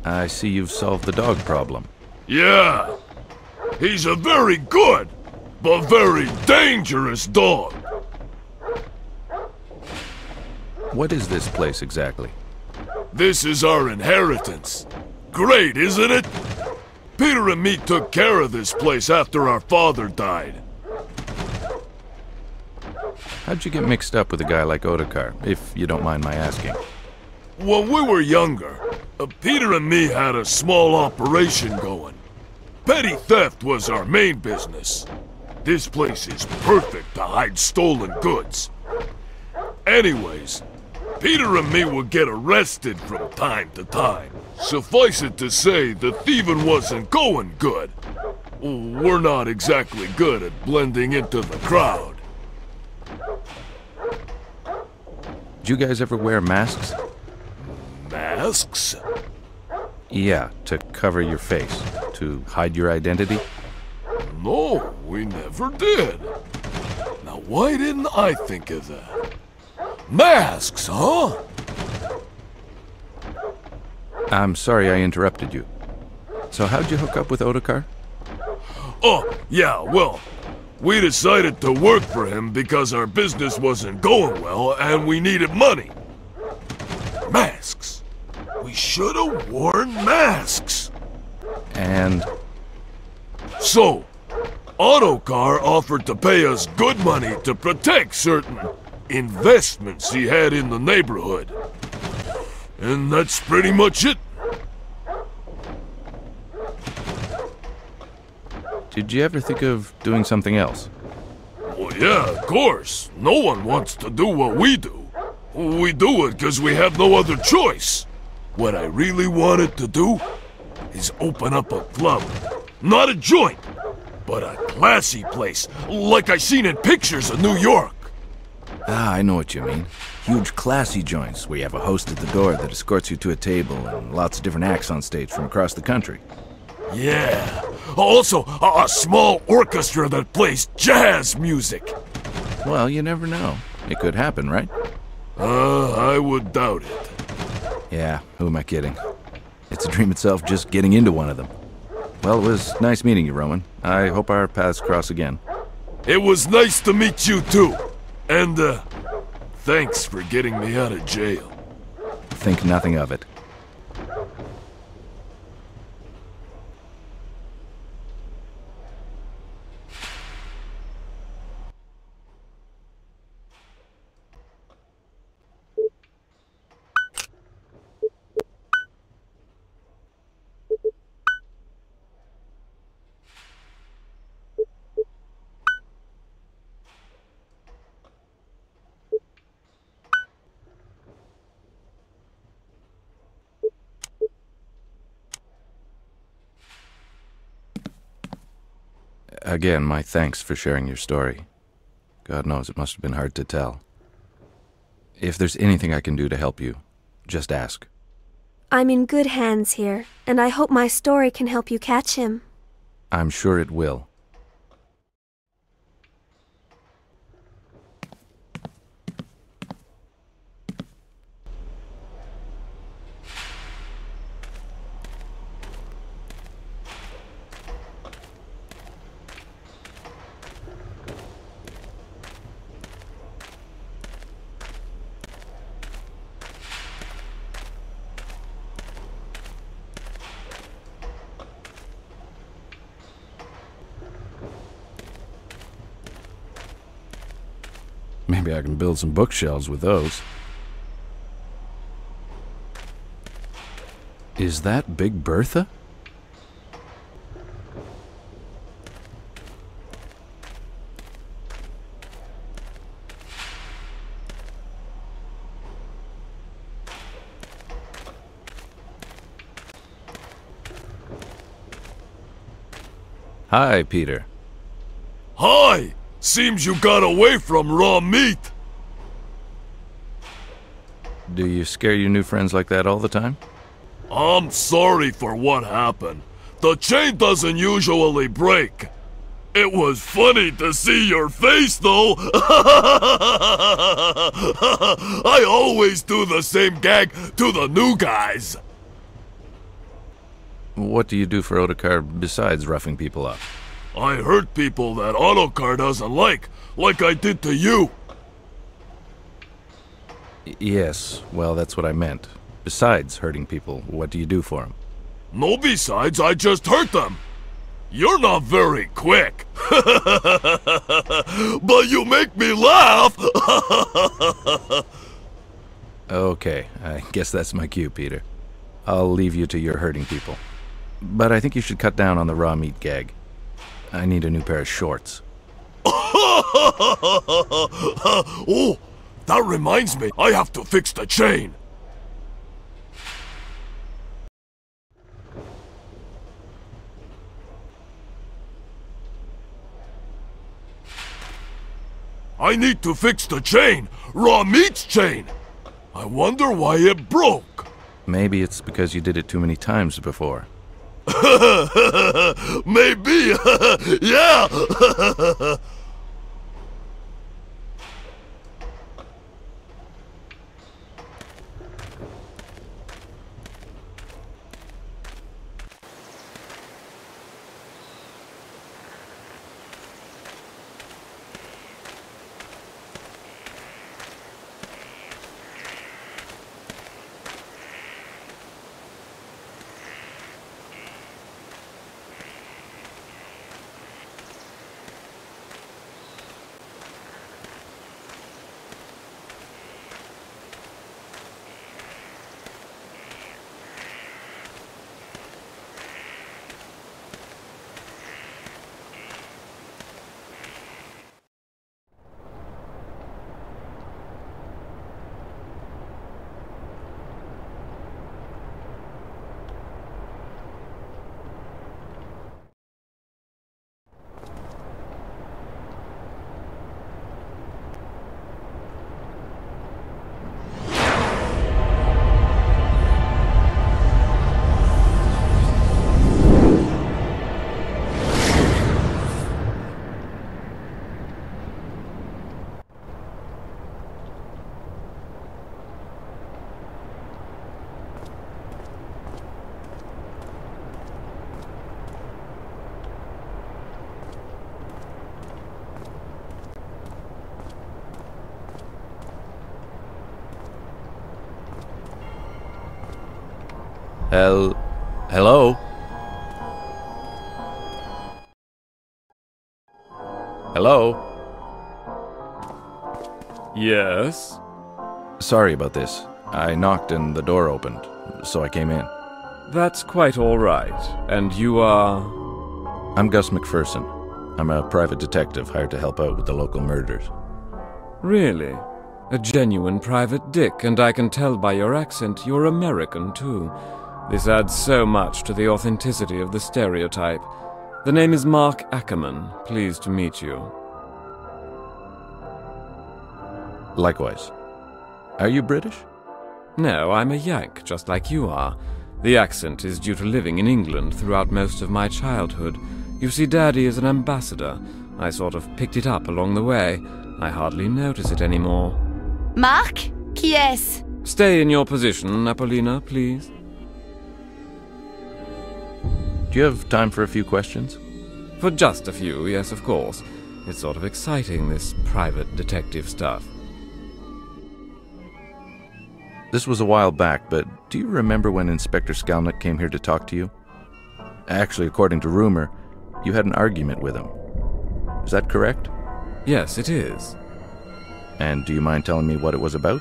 I see you've solved the dog problem. Yeah. He's a very good, but very dangerous dog. What is this place exactly? This is our inheritance. Great, isn't it? Peter and me took care of this place after our father died. How'd you get mixed up with a guy like Ottokar, if you don't mind my asking? When we were younger, Peter and me had a small operation going. Petty theft was our main business. This place is perfect to hide stolen goods. Anyways, Peter and me would get arrested from time to time. Suffice it to say, the thieving wasn't going good. We're not exactly good at blending into the crowd. Did you guys ever wear masks? Masks? Yeah, to cover your face, to hide your identity? No, we never did. Now, why didn't I think of that? Masks, huh? I'm sorry I interrupted you. So how'd you hook up with Ottokar? Oh, yeah, well, we decided to work for him because our business wasn't going well and we needed money. Masks. We should have worn masks. And? So, Ottokar offered to pay us good money to protect certain investments he had in the neighborhood. And that's pretty much it. Did you ever think of doing something else? Well, yeah, of course. No one wants to do what we do. We do it because we have no other choice. What I really wanted to do is open up a club. Not a joint, but a classy place, like I seen in pictures of New York. Ah, I know what you mean. Huge classy joints where you have a host at the door that escorts you to a table and lots of different acts on stage from across the country. Yeah. Also, a small orchestra that plays jazz music. Well, you never know. It could happen, right? I would doubt it. Yeah, who am I kidding? It's a dream itself just getting into one of them. Well, it was nice meeting you, Roman. I hope our paths cross again. It was nice to meet you, too. And, thanks for getting me out of jail. Think nothing of it. Again, my thanks for sharing your story. God knows it must have been hard to tell. If there's anything I can do to help you, just ask. I'm in good hands here, and I hope my story can help you catch him. I'm sure it will. Maybe I can build some bookshelves with those. Is that Big Bertha? Hi, Peter. Hi! Seems you got away from raw meat. Do you scare your new friends like that all the time? I'm sorry for what happened. The chain doesn't usually break. It was funny to see your face, though. I always do the same gag to the new guys. What do you do for Ottokar besides roughing people up? I hurt people that Ottokar doesn't like I did to you. Yes, well, that's what I meant. Besides hurting people, what do you do for them? No besides, I just hurt them. You're not very quick. But you make me laugh. Okay, I guess that's my cue, Peter. I'll leave you to your hurting people. But I think you should cut down on the raw meat gag. I need a new pair of shorts. Oh, that reminds me. I have to fix the chain. I need to fix the chain. Raw meat's chain. I wonder why it broke. Maybe it's because you did it too many times before. Maybe. Yeah. Hello? Hello? Yes? Sorry about this. I knocked and the door opened, so I came in. That's quite all right. And you are... I'm Gus McPherson. I'm a private detective hired to help out with the local murders. Really? A genuine private dick, and I can tell by your accent you're American, too. This adds so much to the authenticity of the stereotype. The name is Mark Ackerman. Pleased to meet you. Likewise. Are you British? No, I'm a Yank, just like you are. The accent is due to living in England throughout most of my childhood. You see, Daddy is an ambassador. I sort of picked it up along the way. I hardly notice it anymore. Mark? Qui est-ce? Stay in your position, Napolina, please. Do you have time for a few questions? For just a few, yes, of course. It's sort of exciting, this private detective stuff. This was a while back, but do you remember when Inspector Skalnick came here to talk to you? Actually, according to rumor, you had an argument with him. Is that correct? Yes, it is. And do you mind telling me what it was about?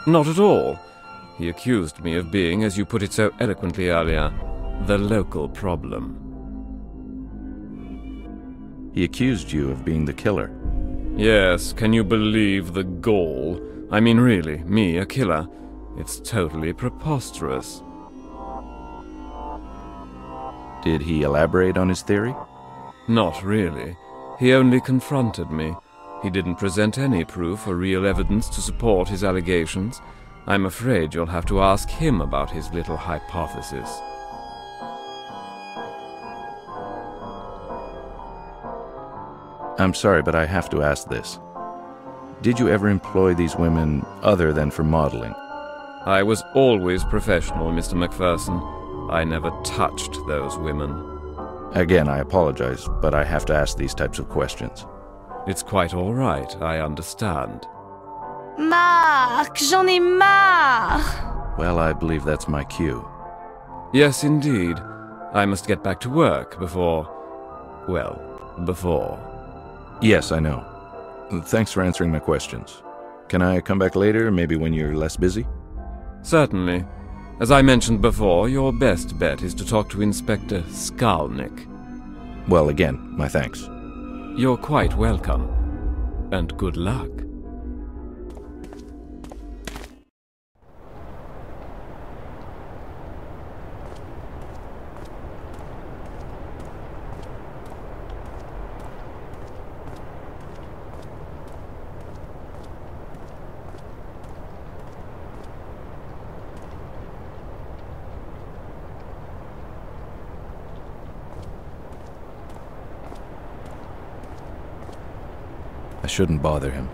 Not at all. He accused me of being, as you put it so eloquently earlier, the local problem. He accused you of being the killer. Yes, can you believe the gall? I mean, really, me, a killer? It's totally preposterous. Did he elaborate on his theory? Not really. He only confronted me. He didn't present any proof or real evidence to support his allegations. I'm afraid you'll have to ask him about his little hypothesis. I'm sorry, but I have to ask this. Did you ever employ these women other than for modeling? I was always professional, Mr. McPherson. I never touched those women. Again, I apologize, but I have to ask these types of questions. It's quite all right, I understand. Marc, j'en ai marre! Well, I believe that's my cue. Yes, indeed. I must get back to work before... before. Yes, I know. Thanks for answering my questions. Can I come back later, maybe when you're less busy? Certainly. As I mentioned before, your best bet is to talk to Inspector Skalnik. Well, again, my thanks. You're quite welcome. And good luck. I shouldn't bother him.